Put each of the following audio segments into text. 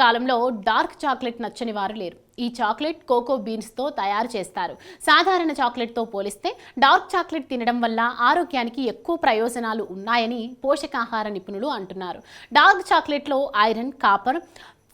కాలంలో dark chocolate నచ్చని వారు లేరు. ఈ చాక్లెట్ కోకో బీన్స్తో తయారు చేస్తారు. సాధారణ చాక్లెట్తో పోలిస్తే డార్క్ చాక్లెట్ తినడం వల్ల ఆరోగ్యానికి ఎక్కువ ప్రయోజనాలు ఉన్నాయని పోషకాహార నిపుణులు అంటున్నారు. డార్క్ చాక్లెట్లో ఐరన్, కాపర్,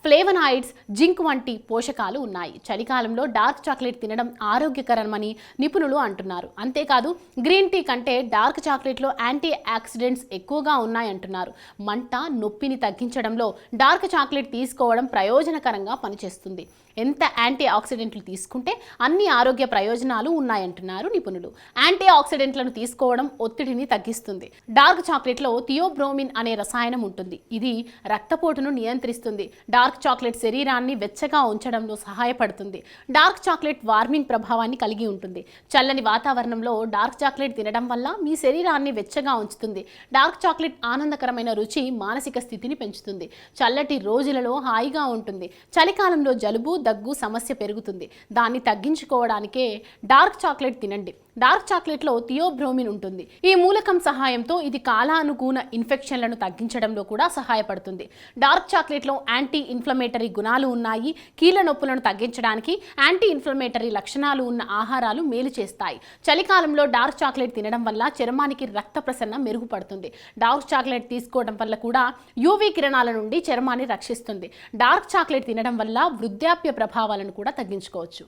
ఫ్లేవనాయిడ్స్, జింక్ వంటి పోషకాలు ఉన్నాయి. చలికాలంలో డార్క్ చాక్లెట్ తినడం ఆరోగ్యకరమని నిపుణులు అంటున్నారు. అంతేకాదు గ్రీన్ టీ కంటే డార్క్ చాక్లెట్లో యాంటీ ఆక్సిడెంట్స్ ఎక్కువగా ఉన్నాయంటున్నారు. మంట, నొప్పిని తగ్గించడంలో డార్క్ చాక్లెట్ తీసుకోవడం ప్రయోజనకరంగా పనిచేస్తుంది. ఎంత యాంటీ ఆక్సిడెంట్లు తీసుకుంటే అన్ని ఆరోగ్య ప్రయోజనాలు ఉన్నాయంటున్నారు నిపుణులు. యాంటీ ఆక్సిడెంట్లను తీసుకోవడం ఒత్తిడిని తగ్గిస్తుంది. డార్క్ చాక్లెట్లో థియోబ్రోమిన్ అనే రసాయనం ఉంటుంది. ఇది రక్తపోటును నియంత్రిస్తుంది. డార్క్ చాక్లెట్ శరీరాన్ని వెచ్చగా ఉంచడంలో సహాయపడుతుంది. డార్క్ చాక్లెట్ వార్మింగ్ ప్రభావాన్ని కలిగి ఉంటుంది. చల్లని వాతావరణంలో డార్క్ చాక్లెట్ తినడం వల్ల మీ శరీరాన్ని వెచ్చగా ఉంచుతుంది. డార్క్ చాక్లెట్ ఆనందకరమైన రుచి మానసిక స్థితిని పెంచుతుంది. చల్లటి రోజులలో హాయిగా ఉంటుంది. చలికాలంలో జలుబు, దగ్గు సమస్య పెరుగుతుంది. దాన్ని తగ్గించుకోవడానికే డార్క్ చాక్లెట్ తినండి. డార్క్ చాక్లెట్లో థియోబ్రోమిన్ ఉంటుంది. ఈ మూలకం సహాయంతో ఇది కాలానుగుణ ఇన్ఫెక్షన్లను తగ్గించడంలో కూడా సహాయపడుతుంది. డార్క్ చాక్లెట్లో యాంటీ ఇన్ఫ్లమేటరీ గుణాలు ఉన్నాయి. కీళ్ళ నొప్పులను తగ్గించడానికి యాంటీ ఇన్ఫ్లమేటరీ లక్షణాలు ఉన్న ఆహారాలు మేలు చేస్తాయి. చలికాలంలో డార్క్ చాక్లెట్ తినడం వల్ల చర్మానికి రక్త ప్రసరణ మెరుగుపడుతుంది. డార్క్ చాక్లెట్ తీసుకోవడం వల్ల కూడా యూవీ కిరణాల నుండి చర్మాన్ని రక్షిస్తుంది. డార్క్ చాక్లెట్ తినడం వల్ల వృద్ధాప్య ప్రభావాలను కూడా తగ్గించుకోవచ్చు.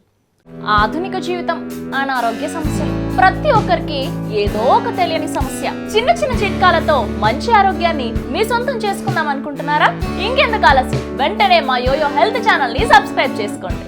ఆధునిక జీవితం, అనారోగ్య సమస్యలు, ప్రతి ఒక్కరికి ఏదో ఒక తెలియని సమస్య. చిన్న చిన్న చిట్కాలతో మంచి ఆరోగ్యాన్ని మీ సొంతం చేసుకుందాం అనుకుంటున్నారా? ఇంకెందుకు ఆలస్యం, వెంటనే మా యోయో హెల్త్ ఛానల్ ని సబ్స్క్రైబ్ చేసుకోండి.